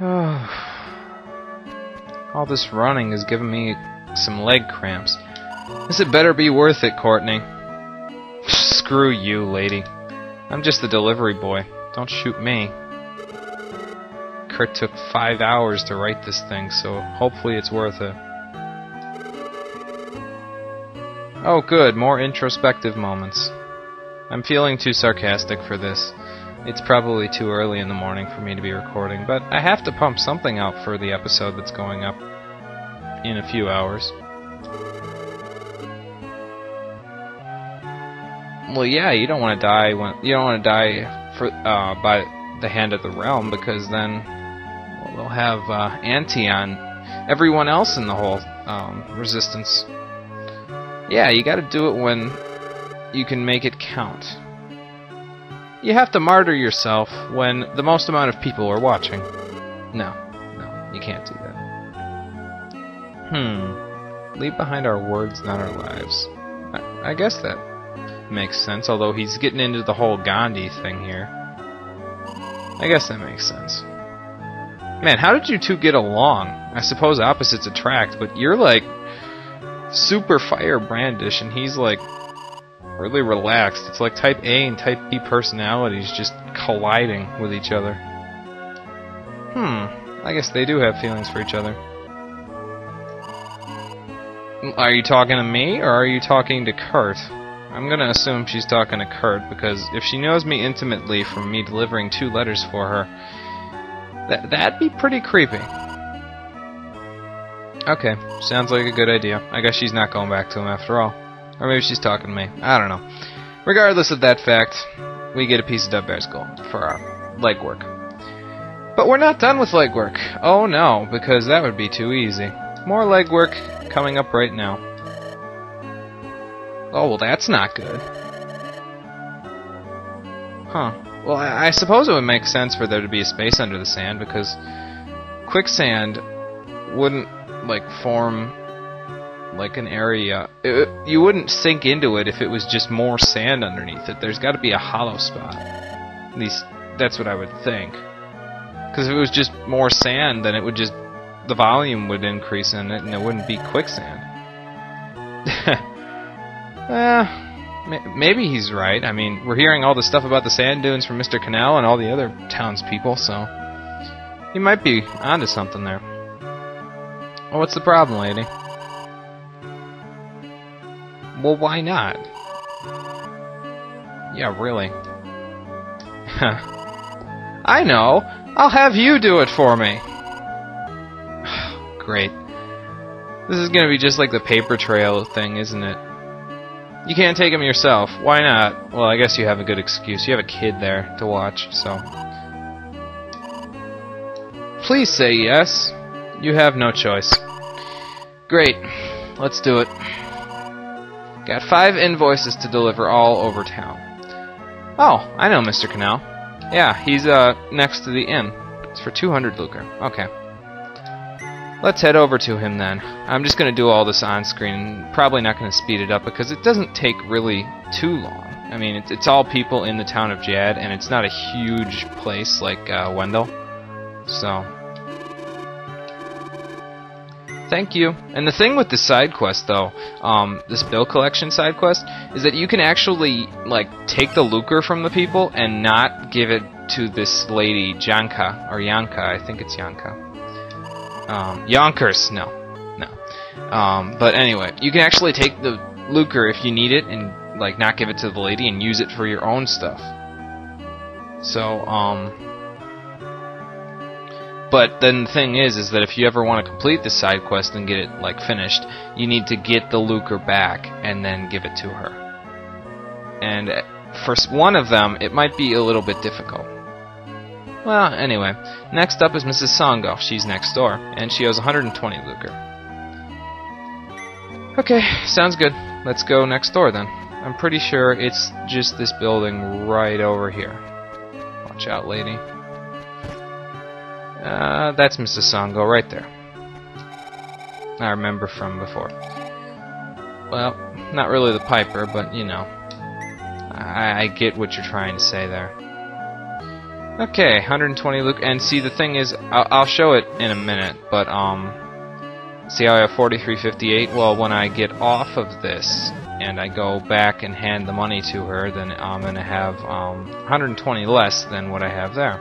All this running is giving me some leg cramps. This had better be worth it, Courtney. Screw you, lady. I'm just the delivery boy. Don't shoot me. Kurt took 5 hours to write this thing, so hopefully it's worth it. Oh good, more introspective moments. I'm feeling too sarcastic for this. It's probably too early in the morning for me to be recording, but I have to pump something out for the episode that's going up in a few hours. Well, yeah, you don't want to die by the hand of the realm, because then they'll have ante on everyone else in the whole resistance. Yeah, you got to do it when you can make it count. You have to martyr yourself when the most amount of people are watching. No, you can't do that. Leave behind our words, not our lives. I guess that makes sense, although he's getting into the whole Gandhi thing here. I guess that makes sense. Man, how did you two get along? I suppose opposites attract, but you're like super firebrandish, and he's like really relaxed. It's like type A and type B personalities just colliding with each other. I guess they do have feelings for each other. Are you talking to me, or are you talking to Kurt? I'm gonna assume she's talking to Kurt, because if she knows me intimately from me delivering 2 letters for her, that'd be pretty creepy. Okay, sounds like a good idea. I guess she's not going back to him after all. Or maybe she's talking to me. I don't know. Regardless of that fact, we get a piece of Devius gold for our legwork. But we're not done with legwork. Oh no, because that would be too easy. More legwork coming up right now. Oh, well, that's not good. Huh. Well, I suppose it would make sense for there to be a space under the sand, because quicksand wouldn't, like, form, like, an area. You wouldn't sink into it if it was just more sand underneath it. There's got to be a hollow spot. At least, that's what I would think. Because if it was just more sand, then it would just... the volume would increase in it, and it wouldn't be quicksand. Maybe he's right. I mean, we're hearing all the stuff about the sand dunes from Mr. Canal and all the other townspeople, so he might be onto something there. Well, what's the problem, lady? Well, why not? Yeah, really. I know! I'll have you do it for me! Great. This is gonna be just like the paper trail thing, isn't it? You can't take him yourself. Why not? Well, I guess you have a good excuse. You have a kid there to watch, so... Please say yes. You have no choice. Great. Let's do it. Got 5 invoices to deliver all over town. Oh, I know Mr. Canal. Yeah, he's next to the inn. It's for 200 lucre. Okay. Let's head over to him then. I'm just going to do all this on screen. Probably not going to speed it up because it doesn't take really too long. I mean, it's all people in the town of Jad, and it's not a huge place like Wendell. So, thank you. And the thing with the side quest, though, this bill collection side quest, is that you can actually like take the lucre from the people and not give it to this lady Janka or Yanka. I think it's Yanka. Yonkers, no. But anyway, you can actually take the lucre if you need it and like not give it to the lady and use it for your own stuff. So, but then the thing is that if you ever want to complete this side quest and get it like finished, you need to get the lucre back and then give it to her. And for one of them, it might be a little bit difficult. Well, anyway, next up is Mrs. Songo. She's next door, and she owes 120 lucre. Okay, sounds good. Let's go next door then. I'm pretty sure it's just this building right over here. Watch out, lady. That's Mrs. Songo right there. I remember from before. Well, not really the piper, but you know. I get what you're trying to say there. Okay, 120 Luke, and see the thing is, I'll show it in a minute, but see how I have 4358? Well, when I get off of this and I go back and hand the money to her, then I'm gonna have 120 less than what I have there.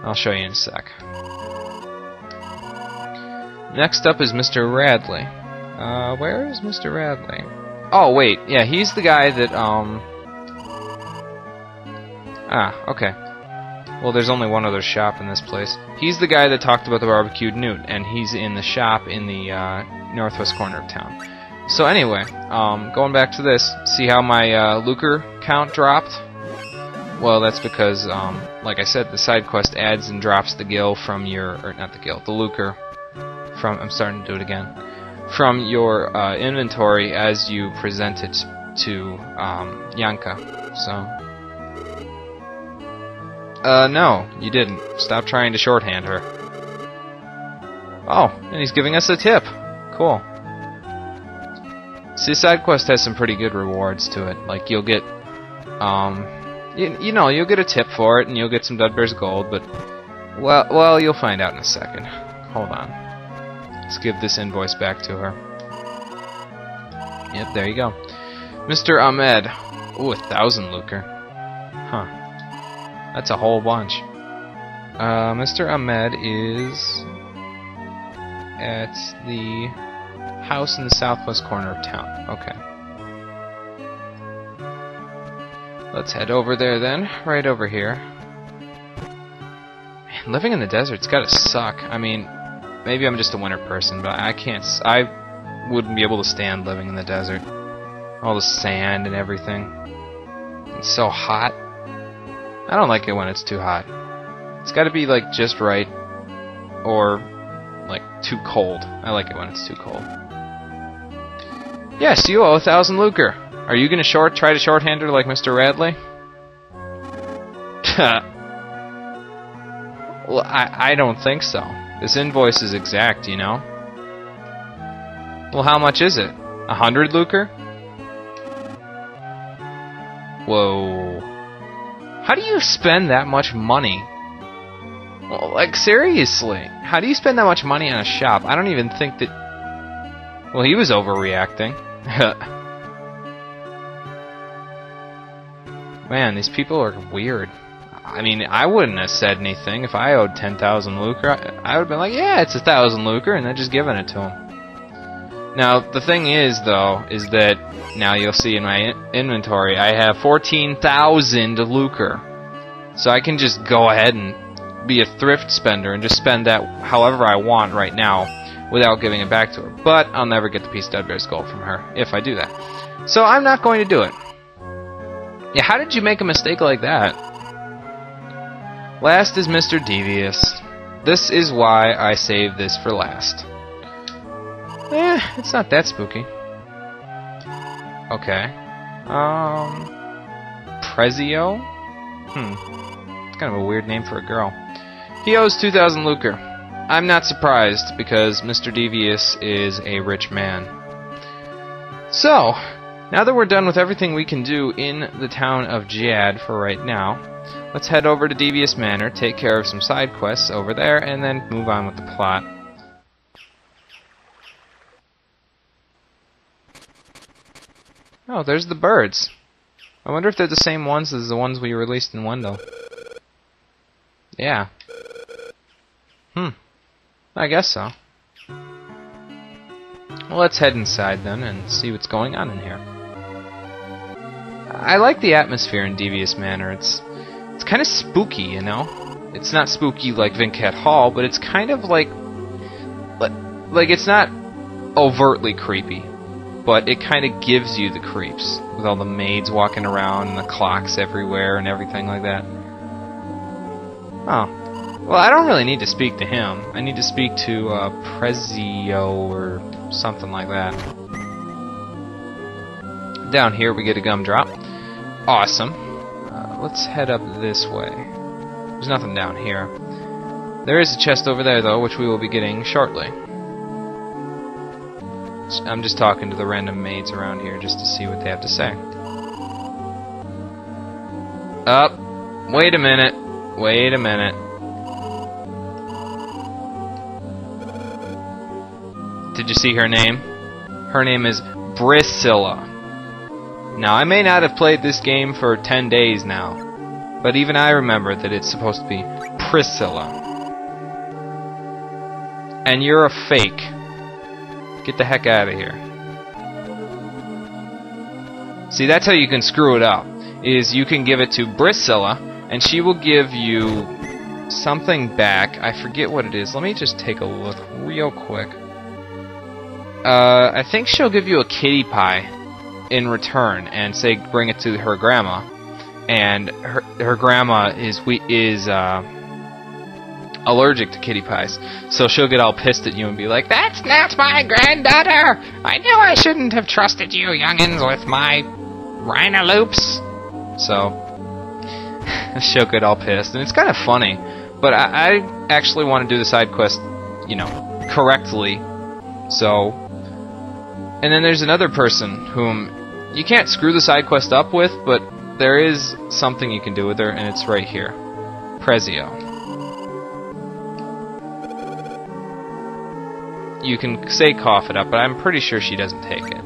I'll show you in a sec. Next up is Mr. Radley. Where is Mr. Radley? Oh wait, yeah, he's the guy that okay. Well, there's only one other shop in this place. He's the guy that talked about the barbecued newt, and he's in the shop in the northwest corner of town. So anyway, going back to this, see how my lucre count dropped? Well, that's because, like I said, the side quest adds and drops the gil from your, or not the gil, the lucre from, I'm starting to do it again, from your inventory as you present it to Yanka. So. No, you didn't. Stop trying to shorthand her. Oh, and he's giving us a tip. Cool. See, side quest has some pretty good rewards to it. Like, you'll get, you know, you'll get a tip for it, and you'll get some Dudbear's gold, but, well, you'll find out in a second. Hold on. Let's give this invoice back to her. Yep, there you go. Mr. Ahmed. Ooh, 1,000 lucre. Huh. That's a whole bunch. Mr. Ahmed is at the house in the southwest corner of town. Okay. Let's head over there then, right over here. Man, living in the desert's gotta suck. I mean, maybe I'm just a winter person, but I wouldn't be able to stand living in the desert. All the sand and everything. It's so hot. I don't like it when it's too hot. It's gotta be like just right, or like too cold. I like it when it's too cold. Yes, you owe 1,000 lucre. Are you gonna try to shorthand her like Mr. Radley? Well, I don't think so. This invoice is exact, you know. Well, how much is it? 100 lucre? Whoa. How do you spend that much money? Well, like, seriously. How do you spend that much money on a shop? I don't even think that... Well, he was overreacting. Man, these people are weird. I mean, I wouldn't have said anything if I owed 10,000 lucre. I would have been like, yeah, it's 1,000 lucre, and then just given it to him. Now, the thing is, though, is that now you'll see in my inventory, I have 14,000 lucre. So I can just go ahead and be a thrift spender and just spend that however I want right now without giving it back to her. But I'll never get the piece of Dudbear's gold from her if I do that. So I'm not going to do it. Yeah, how did you make a mistake like that? Last is Mr. Devius. This is why I saved this for last. It's not that spooky. Okay. Prezio? It's kind of a weird name for a girl. He owes 2,000 lucre. I'm not surprised, because Mr. Devius is a rich man. So, now that we're done with everything we can do in the town of Jad for right now, let's head over to Devius Manor, take care of some side quests over there, and then move on with the plot. Oh, there's the birds. I wonder if they're the same ones as the ones we released in Wendell. Yeah. I guess so. Well, let's head inside then and see what's going on in here. I like the atmosphere in Devius Manor. It's kind of spooky, you know? It's not spooky like Vincat Hall, but it's kind of like it's not overtly creepy. But it kind of gives you the creeps, with all the maids walking around and the clocks everywhere and everything like that. Oh. Well, I don't really need to speak to him. I need to speak to Prezio or something like that. Down here we get a gumdrop. Awesome. Let's head up this way. There's nothing down here. There is a chest over there, though, which we will be getting shortly. I'm just talking to the random maids around here just to see what they have to say. Wait a minute. Wait a minute. Did you see her name? Her name is Priscilla. Now, I may not have played this game for 10 days now, but even I remember that it's supposed to be Priscilla. And you're a fake. Get the heck out of here. See, that's how you can screw it up, is you can give it to Priscilla, and she will give you something back. I forget what it is. Let me just take a look real quick. I think she'll give you a kitty pie in return, and say bring it to her grandma, and her grandma is allergic to kitty pies, so she'll get all pissed at you and be like, "That's not my granddaughter! I knew I shouldn't have trusted you youngins with my rhinoloops." So she'll get all pissed, and it's kind of funny, but I actually want to do the side quest, you know, correctly. So, and then there's another person whom you can't screw the side quest up with, but there is something you can do with her, and it's right here. Prezio. You can say cough it up, but I'm pretty sure she doesn't take it.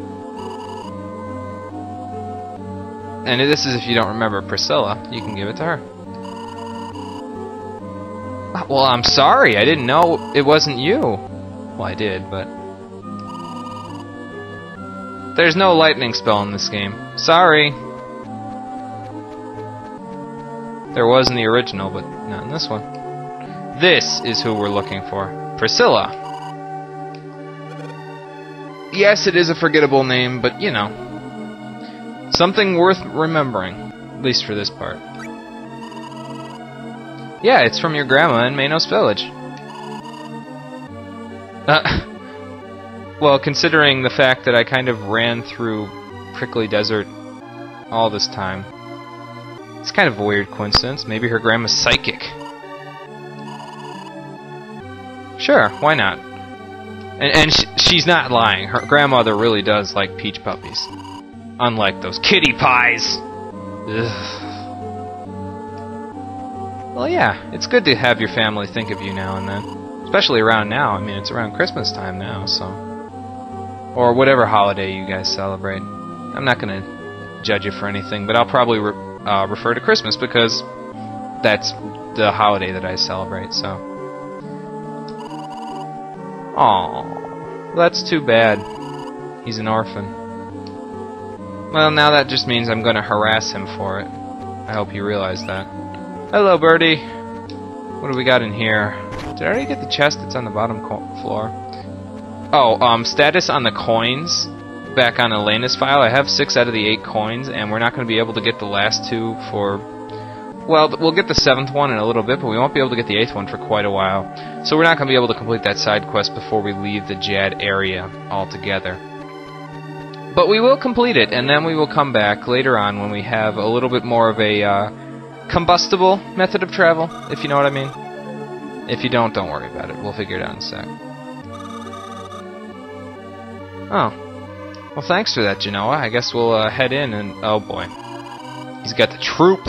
And this is if you don't remember Priscilla, you can give it to her. Well, I'm sorry, I didn't know it wasn't you. Well, I did, but... There's no lightning spell in this game. Sorry. There was in the original, but not in this one. This is who we're looking for. Priscilla. Yes, it is a forgettable name, but, you know. Something worth remembering. At least for this part. Yeah, it's from your grandma in Manos Village. Well, considering the fact that I kind of ran through Prickly Desert all this time, it's kind of a weird coincidence. Maybe her grandma's psychic. Sure, why not? And she's not lying. Her grandmother really does like peach puppies. Unlike those kitty pies! Ugh. Well, yeah, it's good to have your family think of you now and then. Especially around now. I mean, it's around Christmas time now, so... Or whatever holiday you guys celebrate. I'm not going to judge you for anything, but I'll probably refer to Christmas because that's the holiday that I celebrate, so... Aww. Well, that's too bad. He's an orphan. Well, now that just means I'm going to harass him for it. I hope you realize that. Hello, birdie. What do we got in here? Did I already get the chest that's on the bottom floor? Oh, status on the coins. Back on Elena's file, I have 6 out of the 8 coins, and we're not going to be able to get the last 2 for... Well, we'll get the 7th one in a little bit, but we won't be able to get the 8th one for quite a while. So we're not going to be able to complete that side quest before we leave the Jad area altogether. But we will complete it, and then we will come back later on when we have a little bit more of a combustible method of travel, if you know what I mean. If you don't worry about it. We'll figure it out in a sec. Oh. Well, thanks for that, Genoa. I guess we'll head in and... Oh, boy. He's got the troop.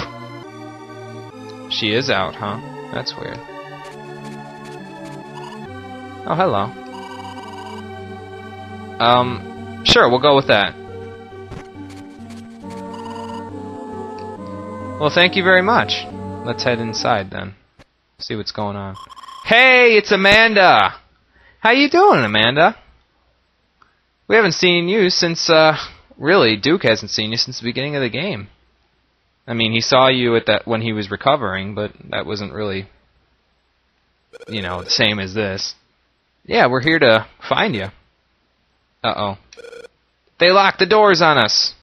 She is out, huh? That's weird. Oh, hello. Sure, we'll go with that. Well, thank you very much. Let's head inside, then. See what's going on. Hey, it's Amanda! How you doing, Amanda? We haven't seen you since, really, Duke hasn't seen you since the beginning of the game. I mean, he saw you at that when he was recovering, but that wasn't really, you know, the same as this. Yeah, we're here to find you. Uh-oh. They locked the doors on us!